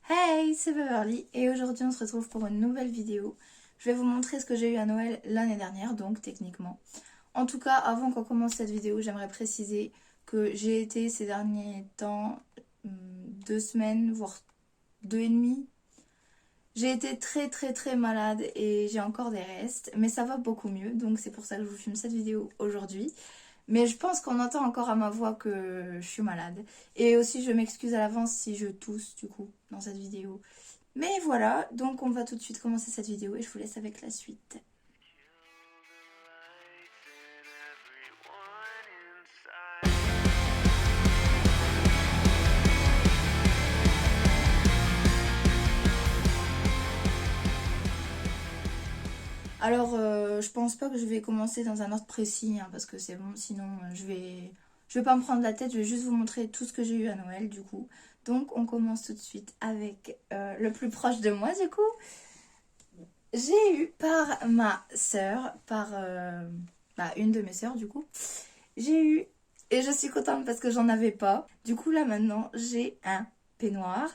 Hey, c'est Beverly et aujourd'hui on se retrouve pour une nouvelle vidéo. Je vais vous montrer ce que j'ai eu à Noël l'année dernière, donc techniquement. En tout cas, avant qu'on commence cette vidéo, j'aimerais préciser que j'ai été ces derniers temps 2 semaines, voire 2 et demi. J'ai été très malade et j'ai encore des restes, mais ça va beaucoup mieux, donc c'est pour ça que je vous filme cette vidéo aujourd'hui. Mais je pense qu'on entend encore à ma voix que je suis malade. Et aussi, je m'excuse à l'avance si je tousse, du coup, dans cette vidéo. Mais voilà, donc on va tout de suite commencer cette vidéo et je vous laisse avec la suite. Alors, je pense pas que je vais commencer dans un ordre précis, hein, parce que c'est bon, sinon je vais pas me prendre la tête, je vais juste vous montrer tout ce que j'ai eu à Noël, du coup. Donc, on commence tout de suite avec le plus proche de moi, du coup. J'ai eu par ma sœur, par une de mes sœurs, du coup. J'ai eu, et je suis contente parce que j'en avais pas. Du coup, là, maintenant, j'ai un peignoir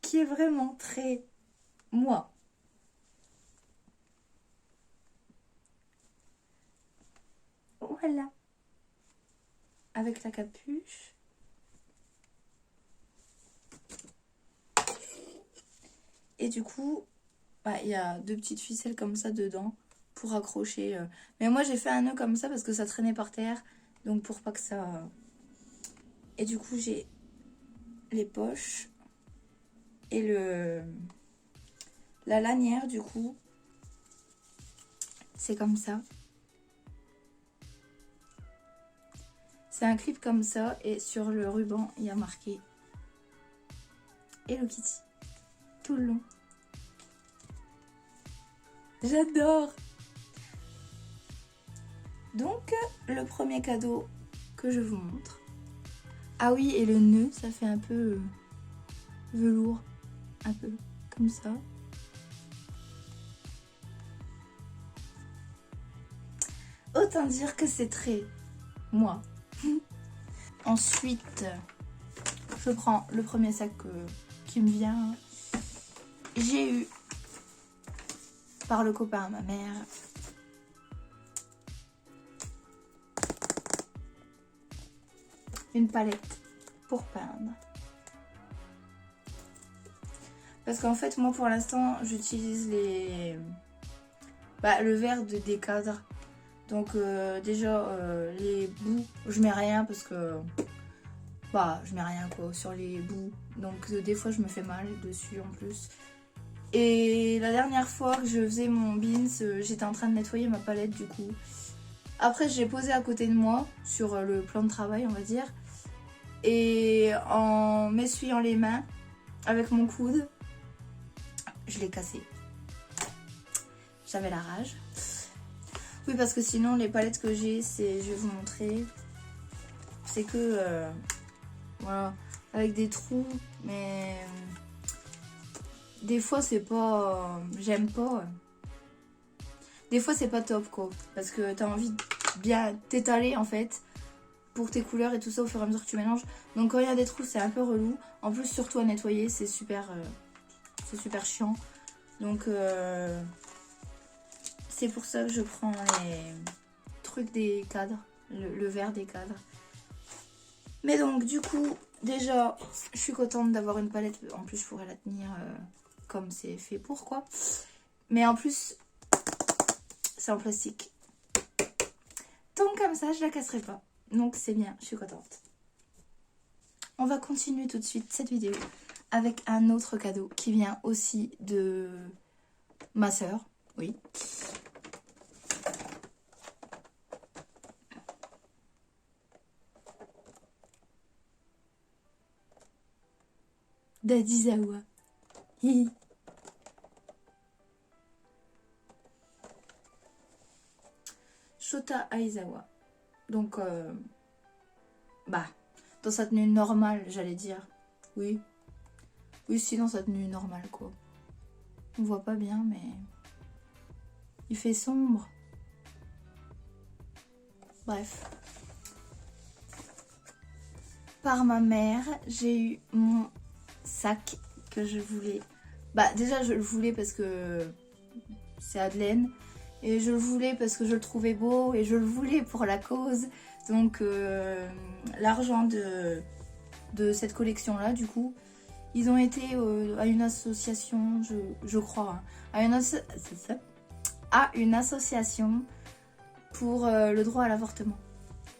qui est vraiment très moi. Voilà. Avec la capuche. Et du coup, il y a deux petites ficelles comme ça dedans pour accrocher. Mais moi, j'ai fait un nœud comme ça parce que ça traînait par terre. Donc, pour pas que ça... Et du coup, j'ai les poches et la lanière, du coup. C'est comme ça. C'est un clip comme ça et sur le ruban, il y a marqué Hello Kitty tout le long. J'adore! Donc, le premier cadeau que je vous montre. Ah oui, et le nœud, ça fait un peu velours. Un peu comme ça. Autant dire que c'est très moi. Ensuite, je prends le premier sac qui me vient. J'ai eu, par le copain à ma mère, une palette pour peindre. Parce qu'en fait, moi pour l'instant, j'utilise le vert des cadres. Donc déjà, les bouts, je mets rien parce que... je mets rien quoi sur les bouts. Donc des fois, je me fais mal dessus en plus. Et la dernière fois que je faisais mon beans, j'étais en train de nettoyer ma palette du coup. Après, j'ai posé à côté de moi, sur le plan de travail, on va dire. Et en m'essuyant les mains, avec mon coude, je l'ai cassé. J'avais la rage. Oui, parce que sinon, les palettes que j'ai, je vais vous montrer, c'est que, voilà, avec des trous, mais des fois, c'est pas, j'aime pas. Des fois, c'est pas top, quoi, parce que t'as envie de bien t'étaler, en fait, pour tes couleurs et tout ça au fur et à mesure que tu mélanges. Donc, quand il y a des trous, c'est un peu relou. En plus, surtout à nettoyer, c'est super chiant. Donc, c'est pour ça que je prends les trucs des cadres, le vert des cadres. Mais donc, du coup, déjà, je suis contente d'avoir une palette. En plus, je pourrais la tenir comme c'est fait pour, quoi. Mais en plus, c'est en plastique. Donc, comme ça, je la casserai pas. Donc, c'est bien, je suis contente. On va continuer tout de suite cette vidéo avec un autre cadeau qui vient aussi de ma sœur. Oui. d'Adizawa. Shota Aizawa. Donc, dans sa tenue normale, j'allais dire. Oui. Oui, si, dans sa tenue normale, quoi. On voit pas bien, mais... il fait sombre. Bref. Par ma mère, j'ai eu mon sac que je voulais. Bah déjà je le voulais parce que c'est Adlène. Et je le voulais parce que je le trouvais beau. Et je le voulais pour la cause. Donc l'argent de cette collection là du coup. Ils ont été à une association, je crois. Hein, à une association pour le droit à l'avortement.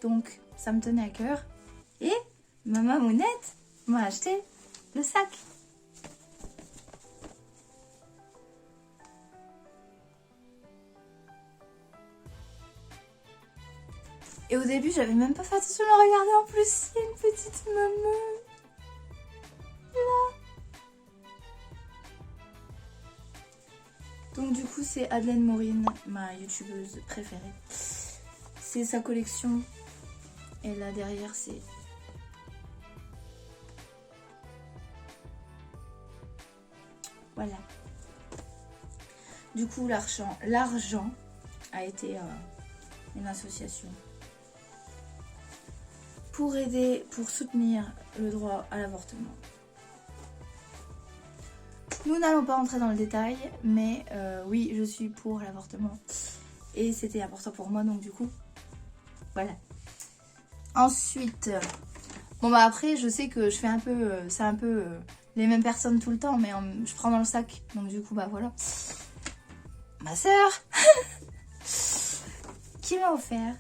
Donc ça me tenait à cœur. Et ma mamounette m'a acheté le sac. Et au début, j'avais même pas fait attention à le regarder. En plus, il y a une petite maman. Là. Donc du coup, c'est Adlène Maureen, ma youtubeuse préférée. C'est sa collection. Et là derrière, c'est... Voilà. Du coup, l'argent a été une association pour soutenir le droit à l'avortement. Nous n'allons pas rentrer dans le détail, mais oui, je suis pour l'avortement. Et c'était important pour moi, donc du coup, voilà. Ensuite, bon bah après, je sais que je fais un peu, c'est un peu les mêmes personnes tout le temps, mais je prends dans le sac. Donc du coup, bah voilà. Ma soeur qui m'a offert.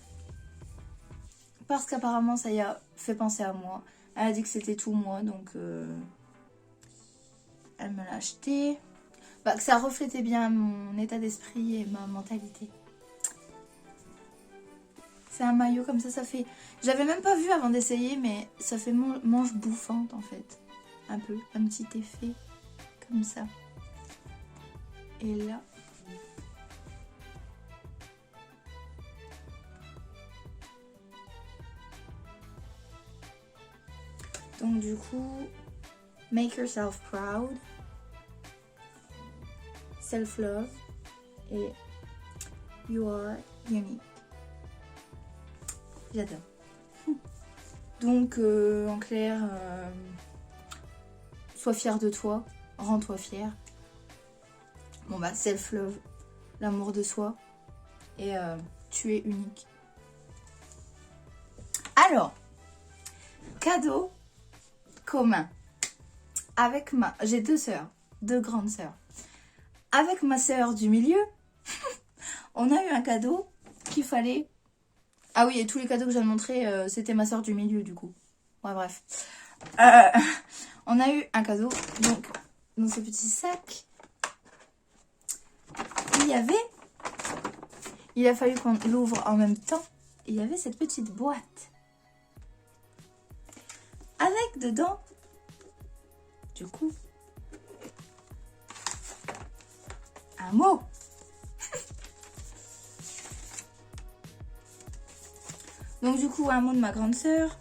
Parce qu'apparemment, ça y a fait penser à moi. Elle a dit que c'était tout moi, donc elle me l'a acheté. Bah, que ça reflétait bien mon état d'esprit et ma mentalité. C'est un maillot comme ça fait... J'avais même pas vu avant d'essayer, mais ça fait manche bouffante en fait. Un peu, un petit effet comme ça. Et là... Donc du coup, make yourself proud, self-love et you are unique. J'adore. Donc en clair, sois fier de toi, rends-toi fier. Bon bah self-love, l'amour de soi et tu es unique. Alors, cadeau commun avec j'ai deux sœurs, deux grandes sœurs. Avec ma sœur du milieu, on a eu un cadeau qu'il fallait... Ah oui, et tous les cadeaux que je viens de montrer, c'était ma sœur du milieu du coup. Ouais, bref. On a eu un cadeau, donc dans ce petit sac, il a fallu qu'on l'ouvre en même temps, il y avait cette petite boîte. Avec dedans, du coup, un mot. Donc du coup, un mot de ma grande sœur.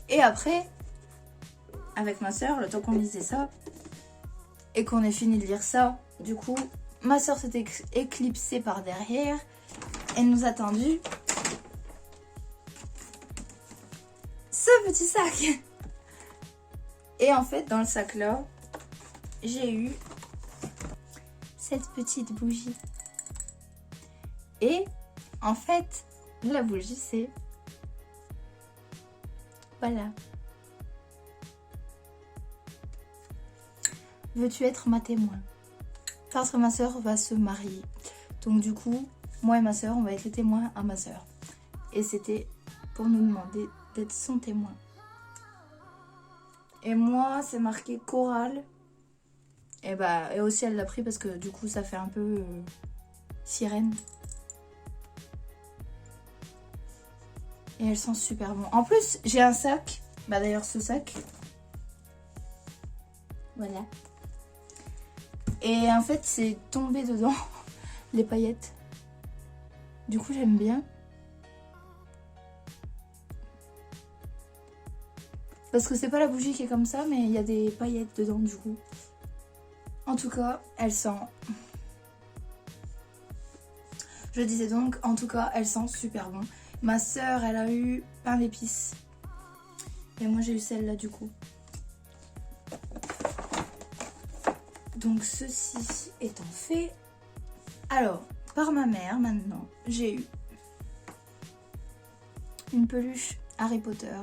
Et après, avec ma sœur, le temps qu'on lisait ça, et qu'on ait fini de lire ça, du coup, ma sœur s'était éclipsée par derrière. Elle nous a tendu ce petit sac. Et en fait, dans le sac là, j'ai eu cette petite bougie. Et en fait, la bougie, c'est... Voilà. Veux-tu être ma témoin? Parce que ma soeur va se marier. Donc du coup, moi et ma soeur, on va être les témoins à ma soeur. Et c'était pour nous demander d'être son témoin. Et moi, c'est marqué Corail. Et bah, et aussi elle l'a pris parce que du coup, ça fait un peu sirène. Et elles sont super bon. En plus, j'ai un sac. Bah d'ailleurs, ce sac. Voilà. Et en fait, c'est tombé dedans, les paillettes. Du coup, j'aime bien. Parce que c'est pas la bougie qui est comme ça, mais il y a des paillettes dedans, du coup. En tout cas, elle sent... Je disais donc, en tout cas, elle sent super bon. Ma soeur, elle a eu pain d'épices. Et moi, j'ai eu celle-là, du coup. Donc ceci étant fait, alors par ma mère maintenant, j'ai eu une peluche Harry Potter.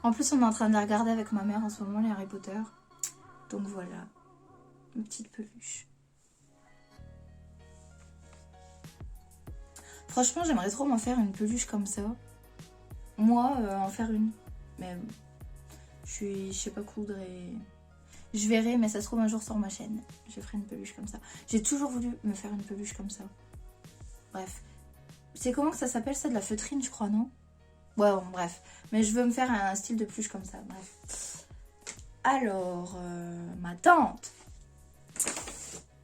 En plus on est en train de les regarder avec ma mère en ce moment, les Harry Potter. Donc voilà, une petite peluche. Franchement j'aimerais trop m'en faire une peluche comme ça. Moi en faire une. Mais je sais pas coudre et... Je verrai, mais ça se trouve un jour sur ma chaîne. Je ferai une peluche comme ça. J'ai toujours voulu me faire une peluche comme ça. Bref. C'est comment que ça s'appelle ça? De la feutrine, je crois, non? Ouais, bon, bref. Mais je veux me faire un style de peluche comme ça. Bref. Alors, ma tante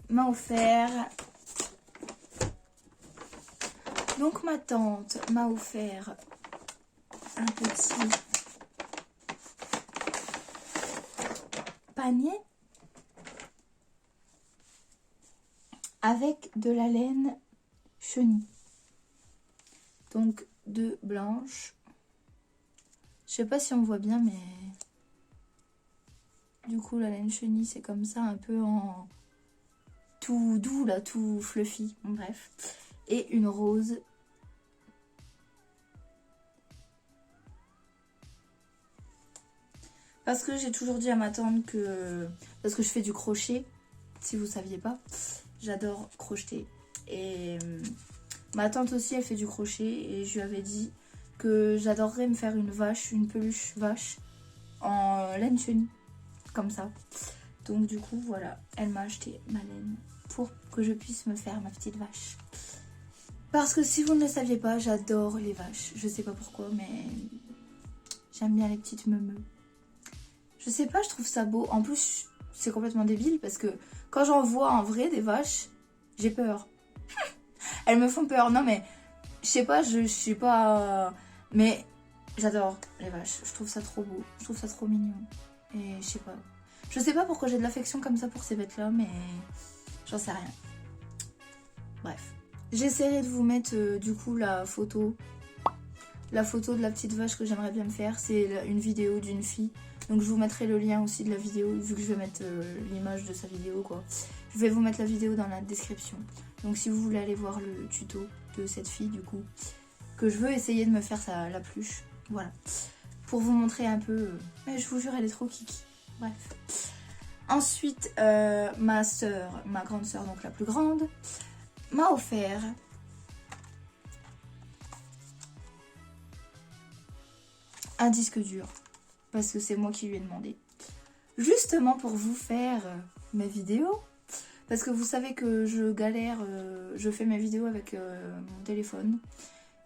m'a offert... Donc, ma tante m'a offert un petit panier avec de la laine chenille. Donc, deux blanches. Je sais pas si on voit bien, mais... Du coup, la laine chenille, c'est comme ça, un peu en... tout doux, là, tout fluffy. Bon, bref. Et une rose. Parce que j'ai toujours dit à ma tante que... Parce que je fais du crochet, si vous saviez pas. J'adore crocheter. Et ma tante aussi, elle fait du crochet. Et je lui avais dit que j'adorerais me faire une vache, une peluche vache en laine chenille. Comme ça. Donc du coup, voilà. Elle m'a acheté ma laine pour que je puisse me faire ma petite vache. Parce que si vous ne le saviez pas, j'adore les vaches. Je sais pas pourquoi, mais j'aime bien les petites meumeux. Je sais pas, je trouve ça beau. En plus, c'est complètement débile parce que quand j'en vois en vrai des vaches, j'ai peur. Elles me font peur. Non mais, je sais pas, je suis pas... Mais j'adore les vaches. Je trouve ça trop beau. Je trouve ça trop mignon. Et je sais pas. Je sais pas pourquoi j'ai de l'affection comme ça pour ces bêtes-là, mais j'en sais rien. Bref. J'essaierai de vous mettre du coup la photo. La photo de la petite vache que j'aimerais bien me faire. C'est une vidéo d'une fille. Donc je vous mettrai le lien aussi de la vidéo, vu que je vais mettre l'image de sa vidéo, quoi. Je vais vous mettre la vidéo dans la description. Donc si vous voulez aller voir le tuto de cette fille, du coup, que je veux essayer de me faire la peluche. Voilà. Pour vous montrer un peu... mais je vous jure, elle est trop kiki. Bref. Ensuite, ma soeur, ma grande soeur, donc la plus grande, m'a offert... un disque dur. Parce que c'est moi qui lui ai demandé. Justement pour vous faire mes vidéos. Parce que vous savez que je galère, je fais mes vidéos avec mon téléphone.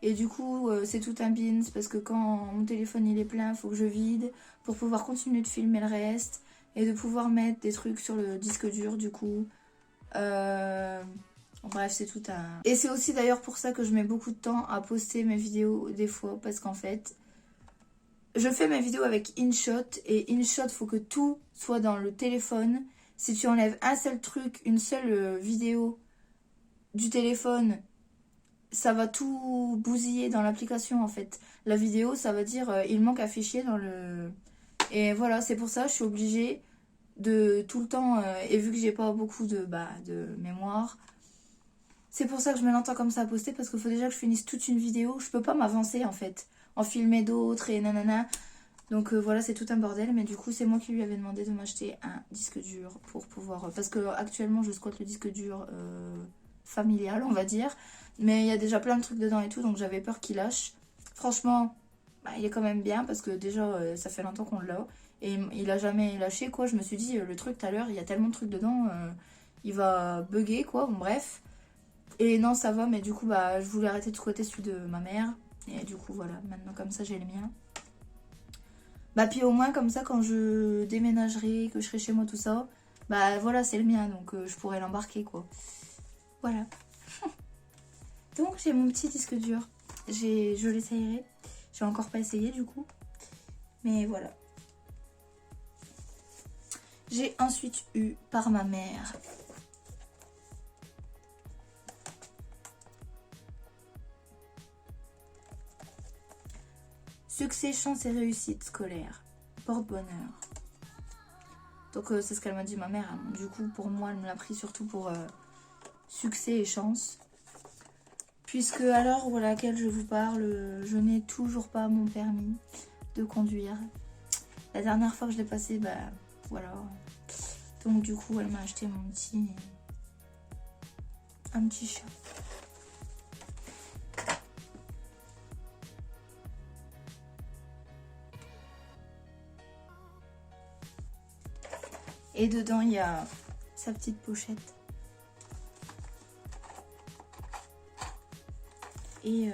Et du coup, c'est tout un bins. Parce que quand mon téléphone il est plein, il faut que je vide. Pour pouvoir continuer de filmer le reste. Et de pouvoir mettre des trucs sur le disque dur du coup. Bref, c'est tout un... Et c'est aussi d'ailleurs pour ça que je mets beaucoup de temps à poster mes vidéos des fois. Parce qu'en fait... je fais mes vidéos avec InShot et InShot, faut que tout soit dans le téléphone. Si tu enlèves un seul truc, une seule vidéo du téléphone, ça va tout bousiller dans l'application en fait. La vidéo, ça va dire il manque un fichier dans le... Et voilà, c'est pour ça je suis obligée de tout le temps, et vu que j'ai pas beaucoup de mémoire, c'est pour ça que je mets longtemps comme ça à poster, parce qu'il faut déjà que je finisse toute une vidéo. Je peux pas m'avancer en fait, en filmer d'autres et nanana. Donc voilà, c'est tout un bordel. Mais du coup, c'est moi qui lui avais demandé de m'acheter un disque dur pour pouvoir... Parce que actuellement, je squatte le disque dur familial, on va dire. Mais il y a déjà plein de trucs dedans et tout, donc j'avais peur qu'il lâche. Franchement, il est quand même bien, parce que déjà, ça fait longtemps qu'on l'a. Et il a jamais lâché, quoi. Je me suis dit, le truc tout à l'heure, il y a tellement de trucs dedans, il va bugger, quoi. Bon, bref. Et non, ça va, mais du coup, je voulais arrêter de squatter celui de ma mère. Et du coup, voilà, maintenant comme ça, j'ai le mien. Puis au moins, comme ça, quand je déménagerai, que je serai chez moi, tout ça, voilà, c'est le mien, donc je pourrais l'embarquer, quoi. Voilà. Donc, j'ai mon petit disque dur. Je l'essayerai. J'ai encore pas essayé, du coup. Mais voilà. J'ai ensuite eu, par ma mère... Succès, chance et réussite scolaire. Porte-bonheur. Donc c'est ce qu'elle m'a dit ma mère. Hein. Du coup pour moi elle me l'a pris surtout pour succès et chance. Puisque à l'heure à laquelle je vous parle, je n'ai toujours pas mon permis de conduire. La dernière fois que je l'ai passé, bah voilà. Donc du coup elle m'a acheté un petit chat. Et dedans il y a sa petite pochette. Et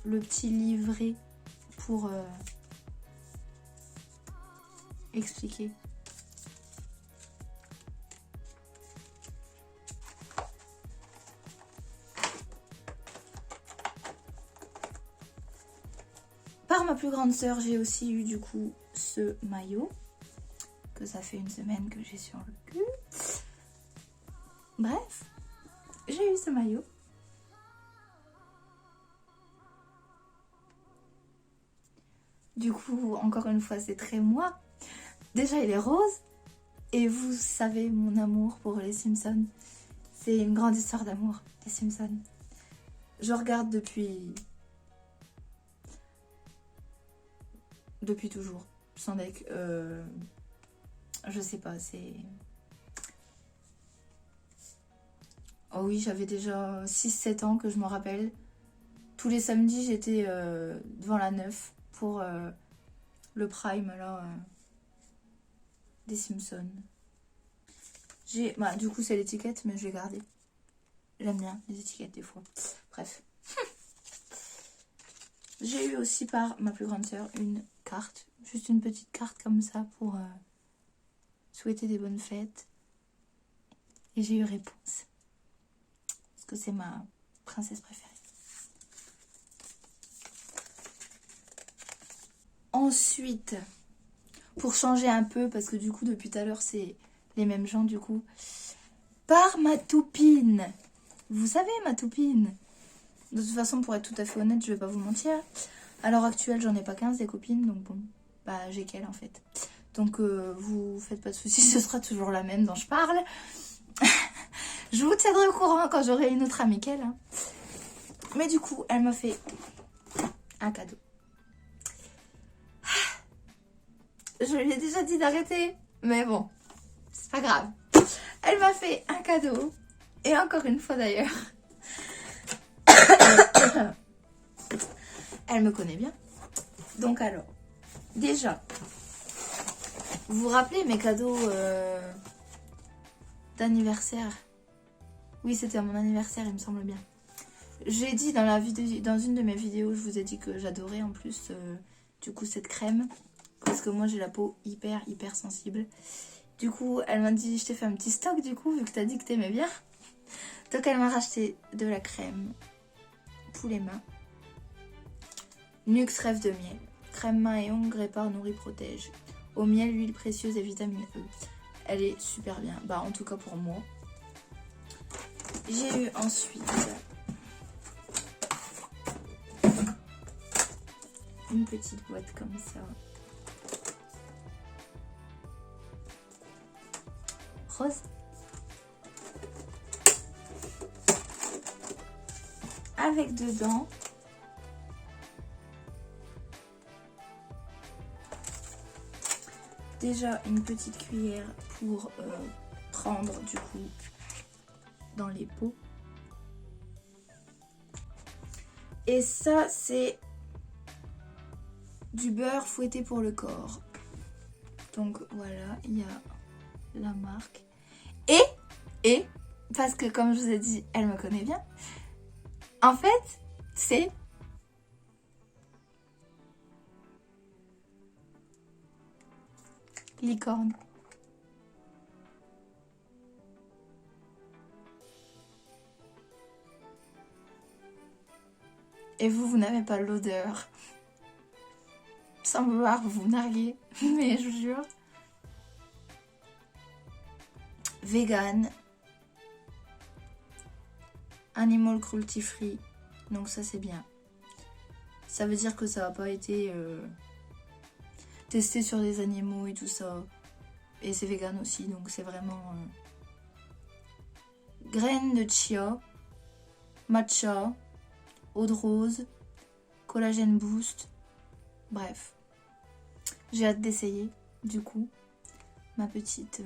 le petit livret pour expliquer. Par ma plus grande sœur, j'ai aussi eu du coup ce maillot. Que ça fait une semaine que j'ai sur le cul. Bref, j'ai eu ce maillot. Du coup, encore une fois, c'est très moi. Déjà, il est rose. Et vous savez mon amour pour les Simpsons. C'est une grande histoire d'amour, les Simpsons. Je regarde depuis toujours. Sans deck. Je sais pas, c'est... Oh oui, j'avais déjà 6-7 ans que je me rappelle. Tous les samedis, j'étais devant la 9 pour le prime là, des Simpsons. Du coup, c'est l'étiquette, mais je l'ai gardée. J'aime bien les étiquettes des fois. Bref. J'ai eu aussi par ma plus grande sœur une carte. Juste une petite carte comme ça pour souhaiter des bonnes fêtes. Et j'ai eu réponse. Parce que c'est ma princesse préférée. Ensuite, pour changer un peu, parce que du coup, depuis tout à l'heure, c'est les mêmes gens du coup. Par ma toupine. Vous savez, ma toupine. De toute façon, pour être tout à fait honnête, je vais pas vous mentir. À l'heure actuelle, j'en ai pas 15 des copines, donc bon, bah j'ai qu'elle en fait. Donc vous faites pas de soucis, ce sera toujours la même dont je parle. Je vous tiendrai au courant quand j'aurai une autre amie qu'elle. Hein. Mais du coup, elle m'a fait un cadeau. Je lui ai déjà dit d'arrêter, mais bon, c'est pas grave. Elle m'a fait un cadeau, et encore une fois d'ailleurs. Elle me connaît bien. Donc alors, déjà, vous vous rappelez mes cadeaux d'anniversaire? Oui, c'était à mon anniversaire, il me semble bien. J'ai dit dans une de mes vidéos, je vous ai dit que j'adorais en plus du coup cette crème. Parce que moi j'ai la peau hyper sensible. Du coup, elle m'a dit, je t'ai fait un petit stock du coup, vu que t'as dit que t'aimais bien. Donc elle m'a racheté de la crème pour les mains. Nux Rêve de miel. Crème main et ongles, répare, nourrit, protège. Au miel, huile précieuse et vitamine E. Elle est super bien. Bah en tout cas pour moi. J'ai eu ensuite une petite boîte comme ça. Rose. Avec dedans déjà une petite cuillère pour prendre du coup dans les pots. Et ça c'est du beurre fouetté pour le corps. Donc voilà, il y a la marque. Et parce que comme je vous ai dit, elle me connaît bien. En fait, c'est licorne. Et vous n'avez pas l'odeur. Sans vouloir vous narguer, mais je vous jure. Vegan. Animal cruelty free. Donc ça c'est bien. Ça veut dire que ça n'a pas été testé sur des animaux et tout ça. Et c'est vegan aussi, donc c'est vraiment... graines de chia, matcha, eau de rose, collagène boost. Bref. J'ai hâte d'essayer, du coup, ma petite...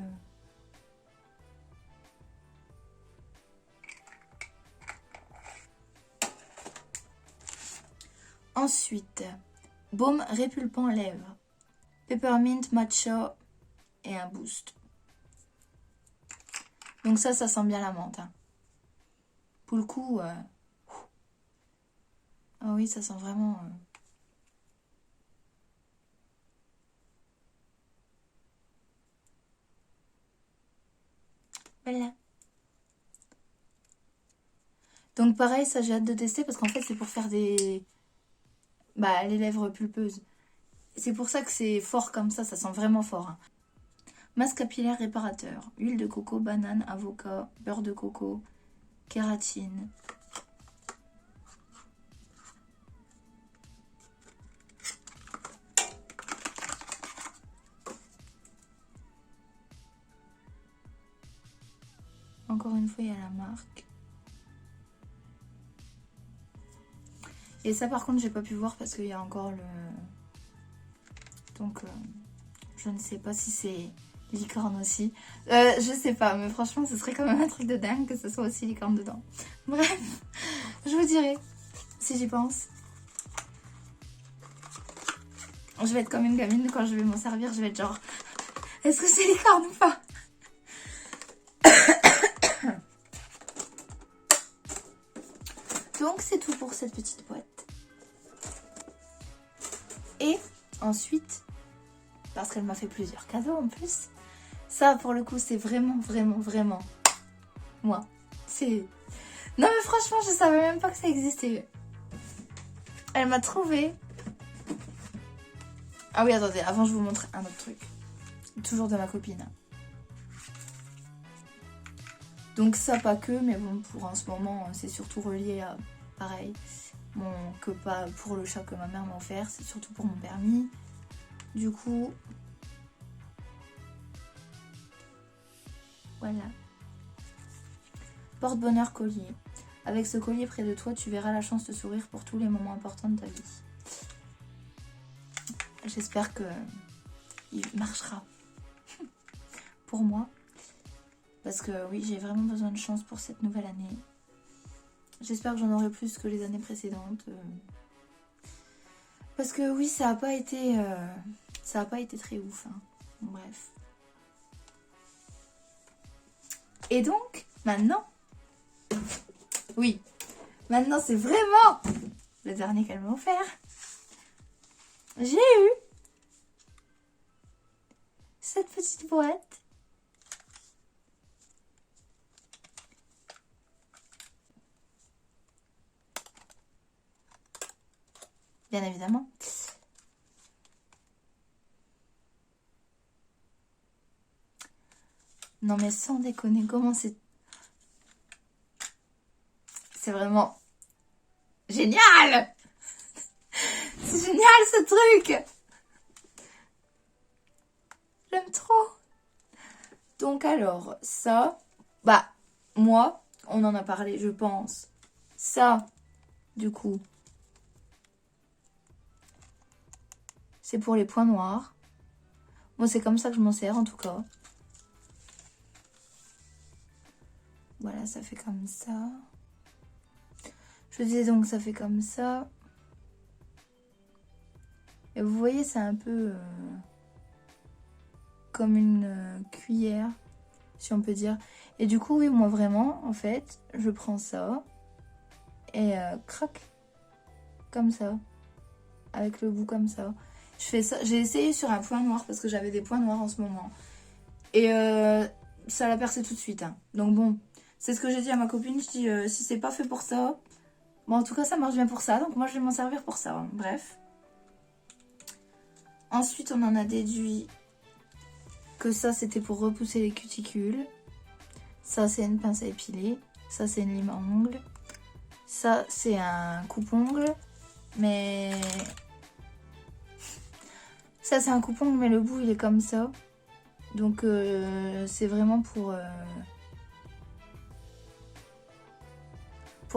Ensuite, baume répulpant lèvres, peppermint, matcha et un boost. Donc ça sent bien la menthe. Hein. Pour le coup, ah oui, ça sent vraiment... Voilà. Donc pareil, ça j'ai hâte de tester parce qu'en fait c'est pour faire des... Bah, les lèvres pulpeuses. C'est pour ça que c'est fort comme ça sent vraiment fort. Hein. Masque capillaire réparateur. Huile de coco, banane, avocat, beurre de coco, kératine. Encore une fois, il y a la marque. Et ça par contre j'ai pas pu voir parce qu'il y a encore le... Donc je ne sais pas si c'est licorne aussi. Je sais pas, mais franchement ce serait quand même un truc de dingue que ce soit aussi licorne dedans. Bref, je vous dirai si j'y pense. Je vais être comme une gamine quand je vais m'en servir, je vais être genre... Est-ce que c'est licorne ou pas? Donc c'est tout pour cette petite boîte. Et ensuite, parce qu'elle m'a fait plusieurs cadeaux en plus, ça pour le coup c'est vraiment moi. C'est... Non mais franchement je savais même pas que ça existait. Elle m'a trouvé... Ah oui attendez, avant je vous montre un autre truc. Toujours de ma copine. Donc ça pas que, mais bon pour en ce moment c'est surtout relié à pareil. Bon, que pas pour le chat que ma mère m'a offert, c'est surtout pour mon permis. Du coup, voilà. Porte-bonheur collier. Avec ce collier près de toi, tu verras la chance de sourire pour tous les moments importants de ta vie. J'espère que il marchera pour moi. Parce que oui, j'ai vraiment besoin de chance pour cette nouvelle année. J'espère que j'en aurai plus que les années précédentes. Parce que oui, ça a pas été très ouf. Hein. Bref. Et donc, maintenant... Oui, maintenant c'est vraiment le dernier qu'elle m'a offert. J'ai eu cette petite boîte. Bien évidemment. Non mais sans déconner, comment c'est... C'est vraiment... Génial! C'est génial ce truc! J'aime trop! Donc alors, ça... Bah, moi, on en a parlé, je pense. Ça, du coup... C'est pour les points noirs. Moi, c'est comme ça que je m'en sers, en tout cas. Voilà, ça fait comme ça. Je disais donc, ça fait comme ça. Et vous voyez, c'est un peu comme une cuillère, si on peut dire. Et du coup, oui, moi, vraiment, en fait, je prends ça et crac, comme ça, avec le bout comme ça. Je fais ça. J'ai essayé sur un point noir parce que j'avais des points noirs en ce moment. Et ça l'a percé tout de suite. Hein. Donc bon, c'est ce que j'ai dit à ma copine. Je dis, si c'est pas fait pour ça... Bon, en tout cas, ça marche bien pour ça. Donc moi, je vais m'en servir pour ça. Hein. Bref. Ensuite, on en a déduit que ça, c'était pour repousser les cuticules. Ça, c'est une pince à épiler. Ça, c'est une lime à ongles. Ça, c'est un coupe-ongles. Mais ça c'est un coupon, mais le bout il est comme ça. Donc c'est vraiment pour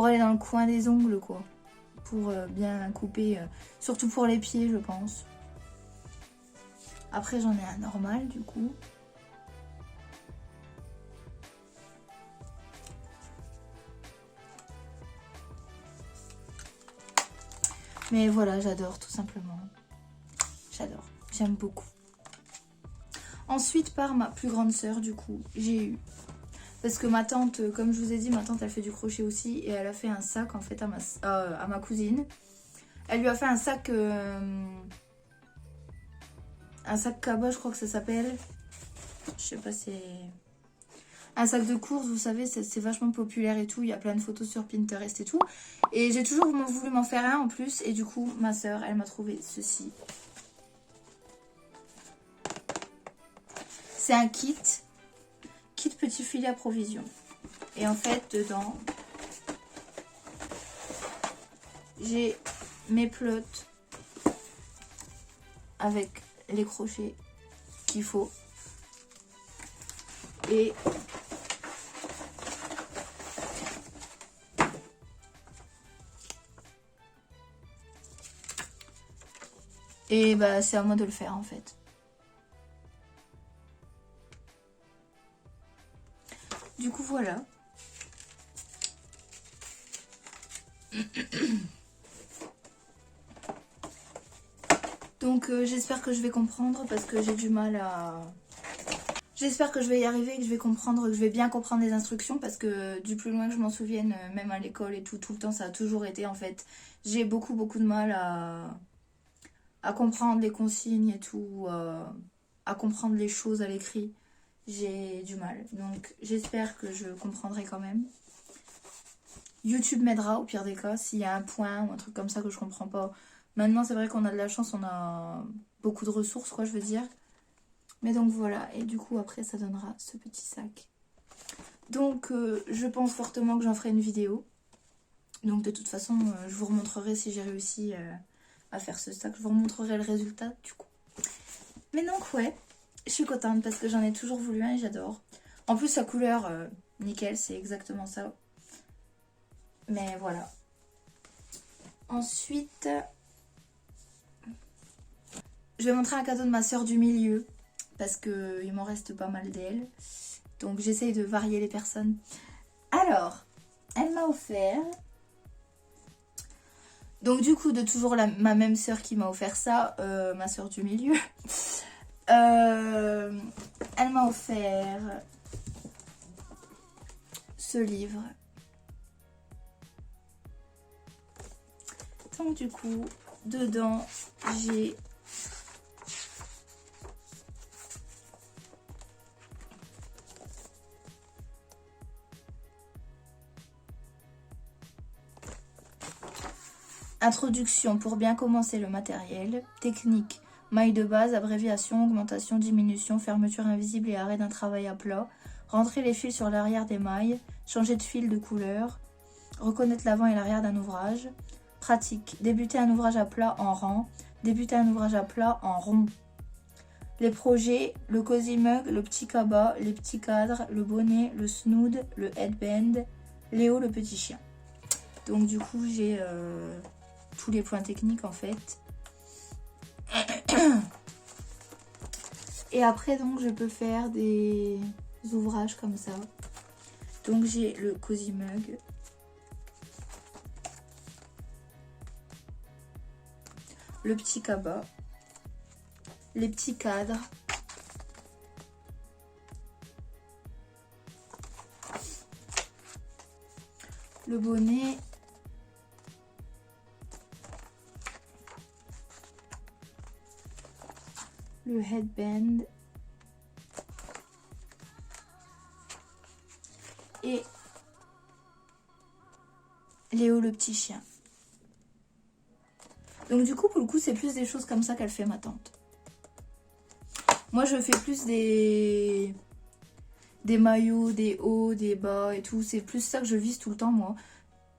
aller dans le coin des ongles quoi. Pour bien couper, surtout pour les pieds je pense. Après j'en ai un normal du coup. Mais voilà, j'adore tout simplement. J'adore, j'aime beaucoup. Ensuite, par ma plus grande sœur, du coup, j'ai eu... Parce que ma tante, comme je vous ai dit, ma tante, elle fait du crochet aussi. Et elle a fait un sac, en fait, à ma cousine. Elle lui a fait un sac... un sac cabas, je crois que ça s'appelle. Je sais pas, c'est... Un sac de course, vous savez, c'est vachement populaire et tout. Il y a plein de photos sur Pinterest et tout. Et j'ai toujours voulu m'en faire un en plus. Et du coup, ma soeur, elle m'a trouvé ceci. C'est un kit petit filet à provision. Et en fait, dedans, j'ai mes plots avec les crochets qu'il faut. Et bah c'est à moi de le faire en fait. Du coup voilà. Donc j'espère que je vais comprendre parce que j'ai du mal à... J'espère que je vais y arriver, que je vais comprendre, que je vais bien comprendre les instructions parce que du plus loin que je m'en souvienne, même à l'école et tout le temps, ça a toujours été en fait. J'ai beaucoup de mal à comprendre les consignes et tout, à comprendre les choses à l'écrit. J'ai du mal. Donc j'espère que je comprendrai quand même. YouTube m'aidera au pire des cas s'il y a un point ou un truc comme ça que je comprends pas. Maintenant c'est vrai qu'on a de la chance, on a beaucoup de ressources quoi je veux dire. Mais donc voilà, et du coup après ça donnera ce petit sac. Donc je pense fortement que j'en ferai une vidéo. Donc de toute façon je vous remontrerai si j'ai réussi à faire ce sac. Je vous remontrerai le résultat du coup. Mais donc ouais, je suis contente parce que j'en ai toujours voulu un et j'adore. En plus sa couleur nickel, c'est exactement ça. Mais voilà. Ensuite, je vais montrer un cadeau de ma soeur du milieu. Parce qu'il m'en reste pas mal d'elle. Donc j'essaye de varier les personnes. Alors, elle m'a offert... Donc du coup, de toujours ma même soeur qui m'a offert ça, ma soeur du milieu. Elle m'a offert ce livre. Donc du coup, dedans, j'ai... Introduction pour bien commencer le matériel. Technique. Maille de base, abréviation, augmentation, diminution, fermeture invisible et arrêt d'un travail à plat. Rentrer les fils sur l'arrière des mailles. Changer de fil de couleur. Reconnaître l'avant et l'arrière d'un ouvrage. Pratique. Débuter un ouvrage à plat en rang. Débuter un ouvrage à plat en rond. Les projets, le cozy mug, le petit cabas, les petits cadres, le bonnet, le snood, le headband, Léo le petit chien. Donc du coup j'ai tous les points techniques en fait. Et après donc je peux faire des ouvrages comme ça. Donc j'ai le cozy mug. Le petit cabas. Les petits cadres. Le bonnet. Le headband. Et Léo le petit chien. Donc du coup pour le coup c'est plus des choses comme ça qu'elle fait ma tante. Moi je fais plus des maillots, des hauts, des bas et tout. C'est plus ça que je vise tout le temps moi.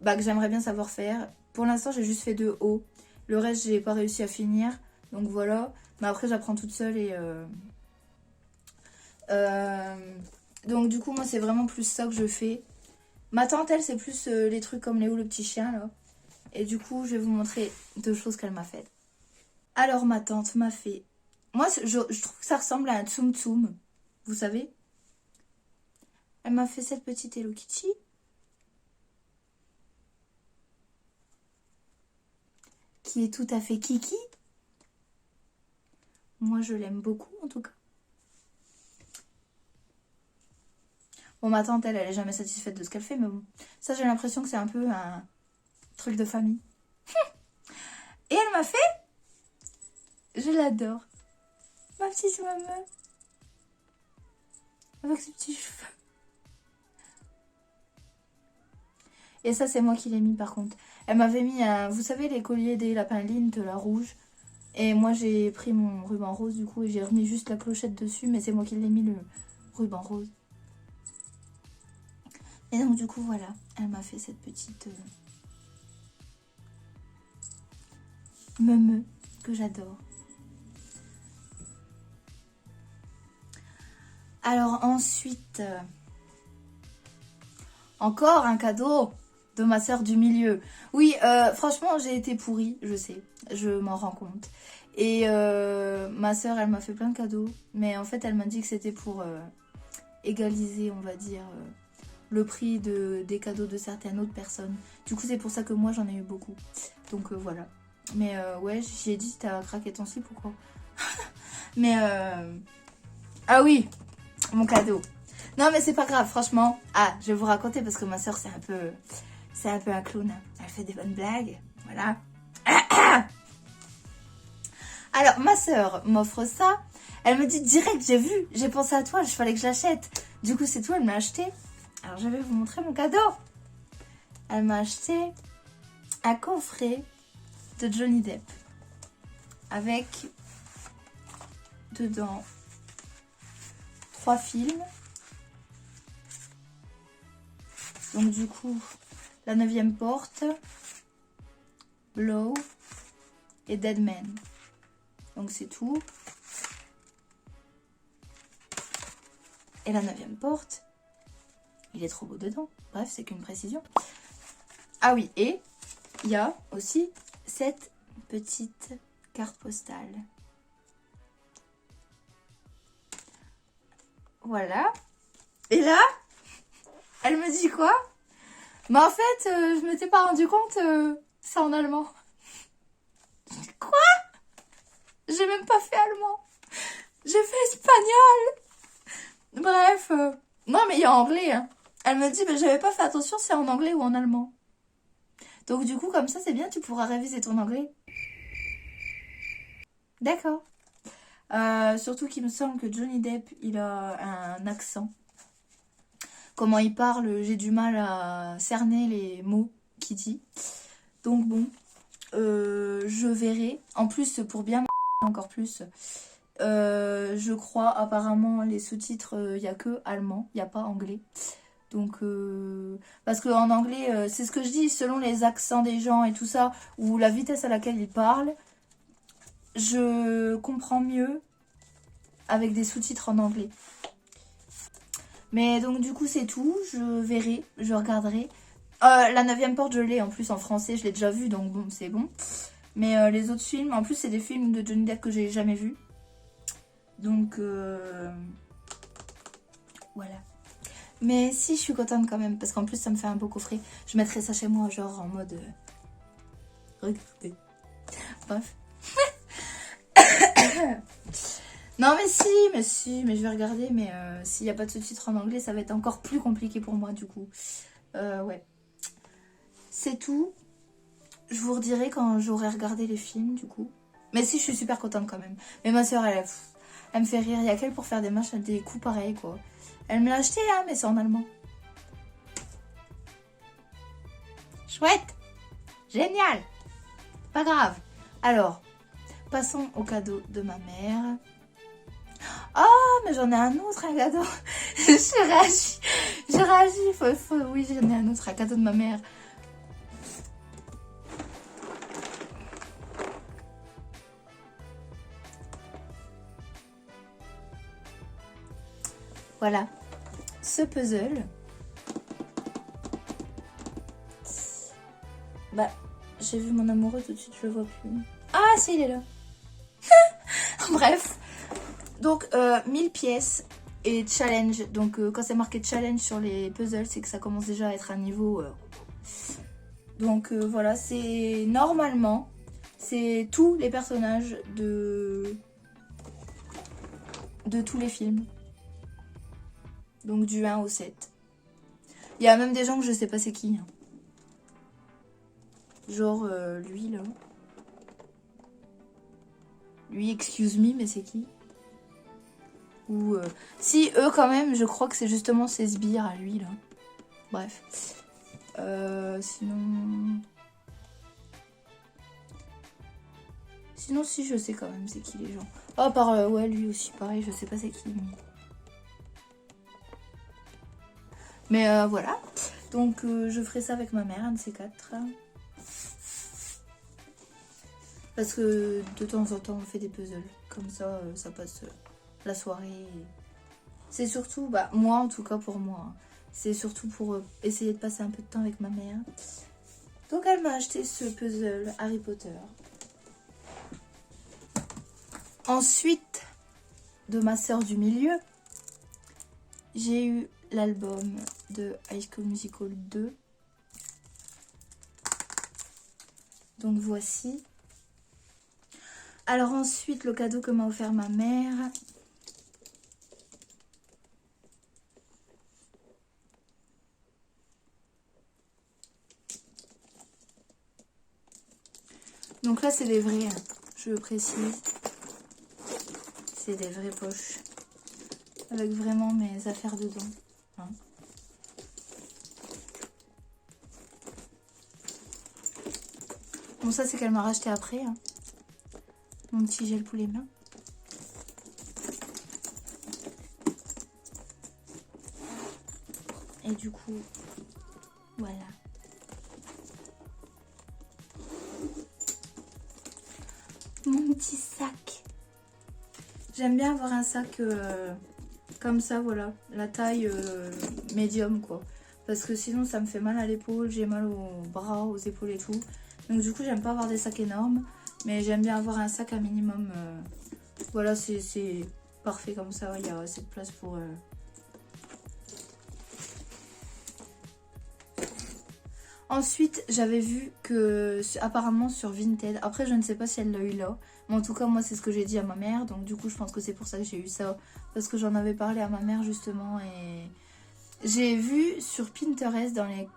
Bah que j'aimerais bien savoir faire. pour l'instant j'ai juste fait 2 hauts. Le reste j'ai pas réussi à finir. Donc voilà. Mais après j'apprends toute seule et... donc du coup moi c'est vraiment plus ça que je fais. Ma tante elle c'est plus les trucs comme Léo le petit chien là. Et du coup je vais vous montrer 2 choses qu'elle m'a faites. Alors ma tante m'a fait... Moi je trouve que ça ressemble à un Tsum Tsum. Vous savez? Elle m'a fait cette petite Hello Kitty. Qui est tout à fait kiki. Moi je l'aime beaucoup en tout cas. Bon, ma tante, elle est jamais satisfaite de ce qu'elle fait, mais bon. Ça, j'ai l'impression que c'est un peu un truc de famille. Et elle m'a fait... Je l'adore. Ma petite maman. Avec ses petits cheveux. Et ça, c'est moi qui l'ai mis, par contre. Elle m'avait mis, vous savez, les colliers des lapins Lint, la rouge. Et moi, j'ai pris mon ruban rose, du coup, et j'ai remis juste la clochette dessus. Mais c'est moi qui l'ai mis, le ruban rose. Et donc du coup voilà, elle m'a fait cette petite meumeu que j'adore. Alors ensuite, encore un cadeau de ma soeur du milieu. Oui, franchement j'ai été pourrie, je sais, je m'en rends compte. Et ma soeur elle m'a fait plein de cadeaux, mais en fait elle m'a dit que c'était pour égaliser on va dire... le prix des cadeaux de certaines autres personnes. Du coup, c'est pour ça que moi, j'en ai eu beaucoup. Donc, voilà. Mais ouais, j'ai dit, t'as craqué ton slip ou quoi? Mais, ah oui, mon cadeau. Non, mais c'est pas grave, franchement. Ah, je vais vous raconter parce que ma soeur, c'est un peu un clown. Elle fait des bonnes blagues. Voilà. Alors, ma soeur m'offre ça. Elle me dit direct, j'ai pensé à toi, il fallait que je l'achète. Du coup, c'est tout, elle m'a acheté. Alors, je vais vous montrer mon cadeau. Elle m'a acheté un coffret de Johnny Depp. Avec, dedans, 3 films. Donc, du coup, La 9e porte, Blow et Dead Man. Donc, c'est tout. Et La 9e porte... Il est trop beau dedans. Bref, c'est qu'une précision. Ah oui, et il y a aussi cette petite carte postale. Voilà. Et là, elle me dit quoi? Mais en fait, je m'étais pas rendu compte, c'est en allemand. Quoi? J'ai même pas fait allemand. J'ai fait espagnol. Bref. Non, mais il y a anglais, hein. Elle me dit, mais j'avais pas fait attention si c'est en anglais ou en allemand. Donc du coup, comme ça, c'est bien, tu pourras réviser ton anglais. D'accord. Surtout qu'il me semble que Johnny Depp, il a un accent. Comment il parle, j'ai du mal à cerner les mots qu'il dit. Donc bon, je verrai. En plus, pour bien encore plus, je crois apparemment les sous-titres, il n'y a que allemand, il n'y a pas anglais. Donc, parce qu'en anglais, c'est ce que je dis, selon les accents des gens et tout ça, ou la vitesse à laquelle ils parlent, je comprends mieux avec des sous-titres en anglais. Mais donc du coup c'est tout, je verrai, je regarderai. La 9e porte je l'ai en plus en français, je l'ai déjà vu donc bon c'est bon. Mais les autres films, en plus c'est des films de Johnny Depp que j'ai jamais vus. Donc voilà. Mais si je suis contente quand même, parce qu'en plus ça me fait un beau coffret. Je mettrai ça chez moi genre en mode... regardez. Bref. Non mais mais je vais regarder, mais s'il n'y a pas de sous-titres en anglais, ça va être encore plus compliqué pour moi du coup. Ouais. C'est tout. Je vous redirai quand j'aurai regardé les films du coup. Mais si, je suis super contente quand même. Mais ma soeur, elle me fait rire. Il y a qu'elle pour faire des coups pareils quoi. Elle me l'a acheté hein, mais c'est en allemand. Chouette. Génial. Pas grave. Alors, passons au cadeau de ma mère. Oh, mais j'en ai un autre, un cadeau. J'ai réagi. Oui, j'en ai un autre, un cadeau de ma mère. voilà, ce puzzle. Bah, j'ai vu mon amoureux tout de suite, je le vois plus. Ah si, il est là. Bref. Donc, 1000 pièces et challenge. Donc, quand c'est marqué challenge sur les puzzles, c'est que ça commence déjà à être un niveau... Donc, voilà, c'est normalement... C'est tous les personnages de tous les films. Donc du 1 au 7. Il y a même des gens que je sais pas c'est qui. Genre lui là. Lui, excuse me, mais c'est qui? Ou si, eux quand même, je crois que c'est justement ses sbires à lui là. Bref. Sinon... Sinon, si, je sais quand même c'est qui les gens. Oh, ouais, lui aussi, pareil, je sais pas c'est qui. Mais voilà. Donc, je ferai ça avec ma mère, un de ces quatre. Parce que de temps en temps, on fait des puzzles. Comme ça, ça passe la soirée. C'est surtout, bah, moi en tout cas pour moi, hein, c'est surtout pour essayer de passer un peu de temps avec ma mère. Donc, elle m'a acheté ce puzzle Harry Potter. Ensuite, de ma sœur du milieu, j'ai eu l'album de High School Musical 2. Donc voici. Alors ensuite, le cadeau que m'a offert ma mère. Donc là, c'est des vrais, hein, je précise. C'est des vraies poches. Avec vraiment mes affaires dedans. Hein. Bon, ça, c'est qu'elle m'a racheté après. Hein. Mon petit gel pour les mains. Et du coup, voilà. Mon petit sac. J'aime bien avoir un sac comme ça, voilà. La taille médium, quoi. Parce que sinon, ça me fait mal à l'épaule. J'ai mal aux bras, aux épaules et tout. Donc du coup, j'aime pas avoir des sacs énormes. Mais j'aime bien avoir un sac à minimum. Voilà, c'est parfait comme ça. Il y a assez de place pour... Ensuite, j'avais vu que apparemment sur Vinted, après je ne sais pas si elle l'a eu là, mais en tout cas moi c'est ce que j'ai dit à ma mère, donc du coup je pense que c'est pour ça que j'ai eu ça, parce que j'en avais parlé à ma mère justement, et j'ai vu sur Pinterest dans les...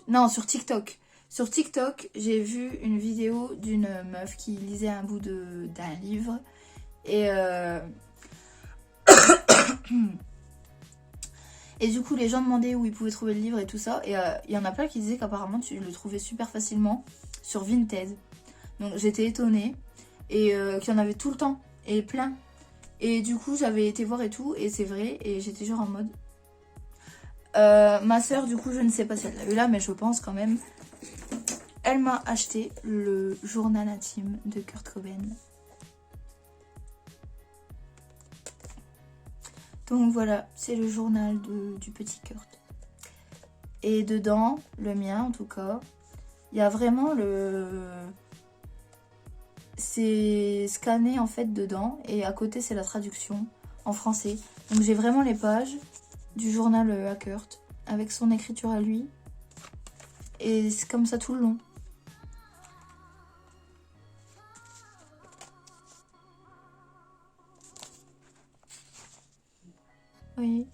Non, sur TikTok. Sur TikTok, j'ai vu une vidéo d'une meuf qui lisait un bout d'un livre, et... Et du coup, les gens demandaient où ils pouvaient trouver le livre et tout ça. Et il y en a plein qui disaient qu'apparemment, tu le trouvais super facilement sur Vinted. Donc, j'étais étonnée. Et qu'il y en avait tout le temps. Et plein. Et du coup, j'avais été voir et tout. Et c'est vrai. Et j'étais genre en mode... ma soeur, du coup, je ne sais pas si elle l'a eu là. Mais je pense quand même. Elle m'a acheté le journal intime de Kurt Cobain. Donc voilà, c'est le journal du petit Kurt. Et dedans, le mien en tout cas, il y a vraiment c'est scanné en fait dedans. Et à côté, c'est la traduction en français. Donc j'ai vraiment les pages du journal à Kurt, avec son écriture à lui. Et c'est comme ça tout le long. Oui.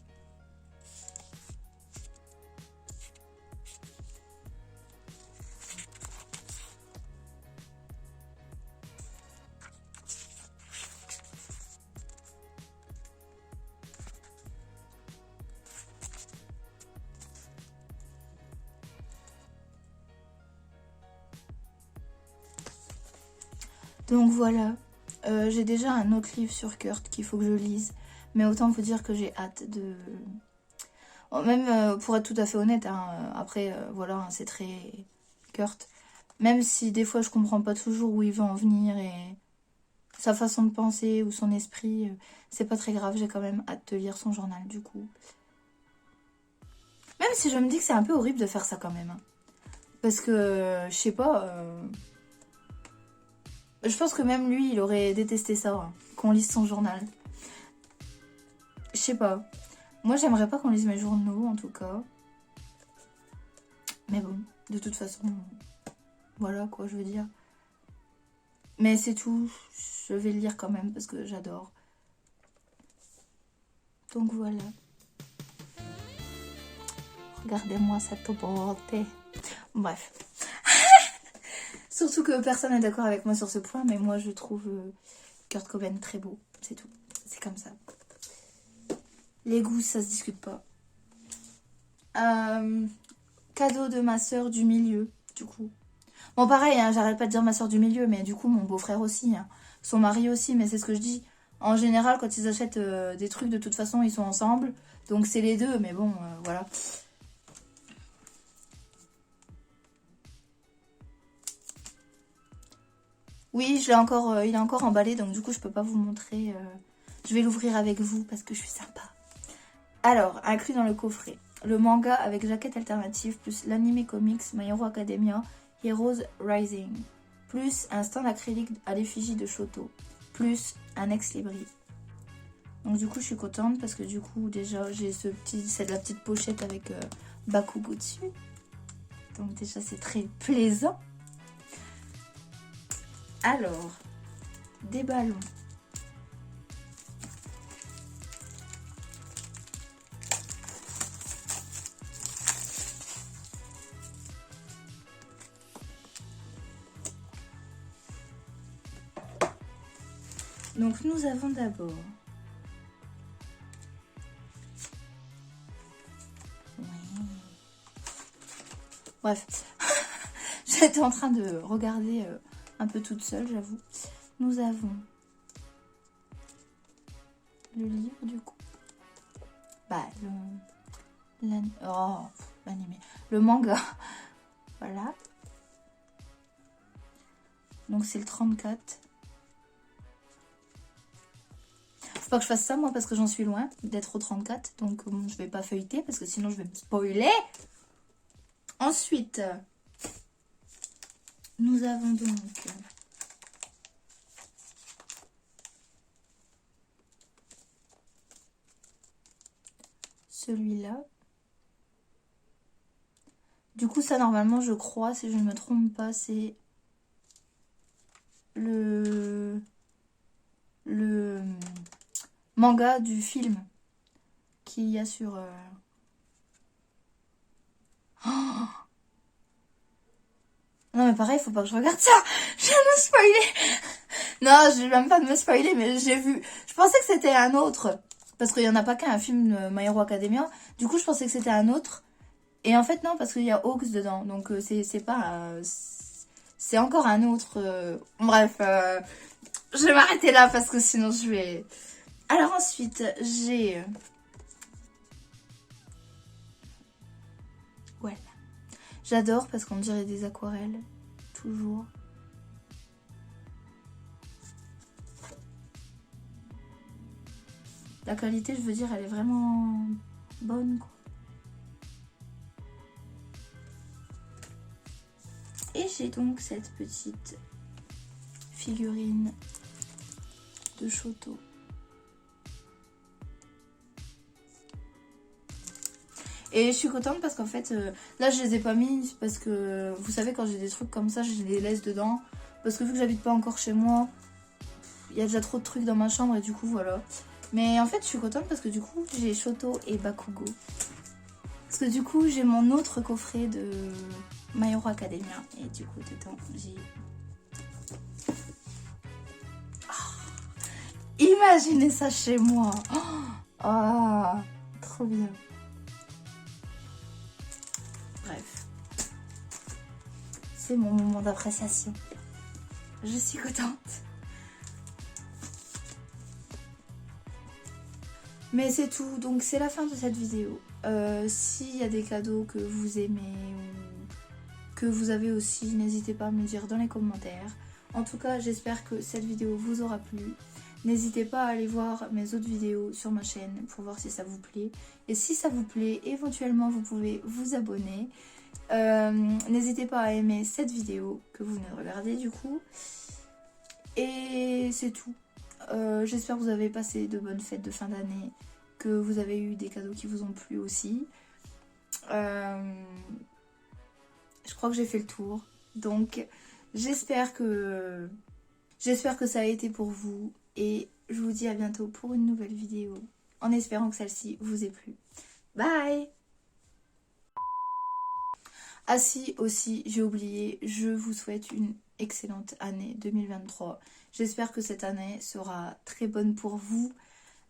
Donc voilà, j'ai déjà un autre livre sur Kurt qu'il faut que je lise. Mais autant vous dire que j'ai hâte de... Bon, même pour être tout à fait honnête, hein, après, voilà, hein, c'est très Kurt. Même si des fois je comprends pas toujours où il va en venir et sa façon de penser ou son esprit, c'est pas très grave, j'ai quand même hâte de lire son journal du coup. Même si je me dis que c'est un peu horrible de faire ça quand même. Hein. Parce que, je sais pas, je pense que même lui, il aurait détesté ça, hein, qu'on lise son journal. Je sais pas. Moi, j'aimerais pas qu'on lise mes journaux, en tout cas. Mais bon, de toute façon, voilà quoi, je veux dire. Mais c'est tout, je vais le lire quand même parce que j'adore. Donc voilà. Regardez-moi cette beauté. Bref. Surtout que personne n'est d'accord avec moi sur ce point, mais moi je trouve Kurt Cobain très beau, c'est tout. C'est comme ça. Les goûts, ça se discute pas. Cadeau de ma soeur du milieu, du coup. Bon, pareil, hein, j'arrête pas de dire ma soeur du milieu, mais du coup, mon beau-frère aussi. Hein. Son mari aussi, mais c'est ce que je dis. En général, quand ils achètent des trucs, de toute façon, ils sont ensemble. Donc, c'est les deux, mais bon, voilà. Oui, il est encore emballé, donc du coup, je peux pas vous montrer. Je vais l'ouvrir avec vous parce que je suis sympa. Alors, inclus dans le coffret, le manga avec jaquette alternative, plus l'anime comics My Hero Academia Heroes Rising, plus un stand acrylique à l'effigie de Shoto, plus un ex-libris. Donc du coup, je suis contente parce que du coup, déjà, j'ai c'est de la petite pochette avec Bakugo dessus. Donc déjà, c'est très plaisant. Alors, des ballons. Donc nous avons d'abord bref, j'étais en train de regarder un peu toute seule, j'avoue. Nous avons le livre du coup. Bah, l'animé. Le manga. Voilà. Donc c'est le 34. Faut pas que je fasse ça moi parce que j'en suis loin d'être au 34. Donc je vais pas feuilleter parce que sinon je vais me spoiler. Ensuite, nous avons donc celui-là. Du coup, ça normalement, je crois, si je ne me trompe pas, c'est le manga du film qu'il y a sur... Oh non mais pareil, faut pas que je regarde ça. Je viens de me spoiler. Non, je vais même pas de me spoiler, mais j'ai vu... Je pensais que c'était un autre. Parce qu'il n'y en a pas qu'un, un film My Hero Academia. Du coup, je pensais que c'était un autre. Et en fait, non, parce qu'il y a Hawks dedans. Donc, c'est pas... c'est encore un autre... Bref, je vais m'arrêter là parce que sinon je vais... Alors ensuite, j'ai... Voilà. J'adore parce qu'on dirait des aquarelles. Toujours. La qualité, je veux dire, elle est vraiment bonne, quoi. Et j'ai donc cette petite figurine de Shoto. Et je suis contente parce qu'en fait, là je les ai pas mis parce que vous savez quand j'ai des trucs comme ça, je les laisse dedans. Parce que vu que j'habite pas encore chez moi, il y a déjà trop de trucs dans ma chambre et du coup voilà. Mais en fait je suis contente parce que du coup j'ai Shoto et Bakugo. Parce que du coup j'ai mon autre coffret de My Hero Academia. Et du coup dedans j'ai... Oh, imaginez ça chez moi. Oh, trop bien. Bref. C'est mon moment d'appréciation. Je suis contente. Mais c'est tout, donc c'est la fin de cette vidéo. S'il y a des cadeaux que vous aimez ou que vous avez aussi, n'hésitez pas à me le dire dans les commentaires. En tout cas, j'espère que cette vidéo vous aura plu. N'hésitez pas à aller voir mes autres vidéos sur ma chaîne pour voir si ça vous plaît. Et si ça vous plaît, éventuellement vous pouvez vous abonner. N'hésitez pas à aimer cette vidéo que vous venez de regarder du coup. Et c'est tout. J'espère que vous avez passé de bonnes fêtes de fin d'année, que vous avez eu des cadeaux qui vous ont plu aussi. Je crois que j'ai fait le tour. Donc j'espère que ça a été pour vous. Et je vous dis à bientôt pour une nouvelle vidéo. En espérant que celle-ci vous ait plu. Bye! Ah si, aussi, j'ai oublié, je vous souhaite une excellente année 2023. J'espère que cette année sera très bonne pour vous.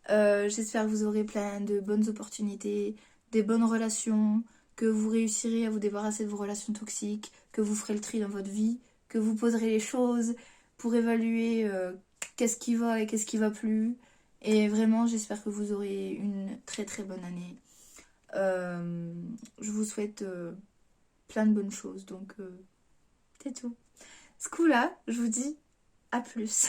J'espère que vous aurez plein de bonnes opportunités, des bonnes relations, que vous réussirez à vous débarrasser de vos relations toxiques, que vous ferez le tri dans votre vie, que vous poserez les choses pour évaluer qu'est-ce qui va et qu'est-ce qui va plus. Et vraiment, j'espère que vous aurez une très très bonne année. Je vous souhaite plein de bonnes choses, donc c'est tout. Ce coup-là, je vous dis à plus.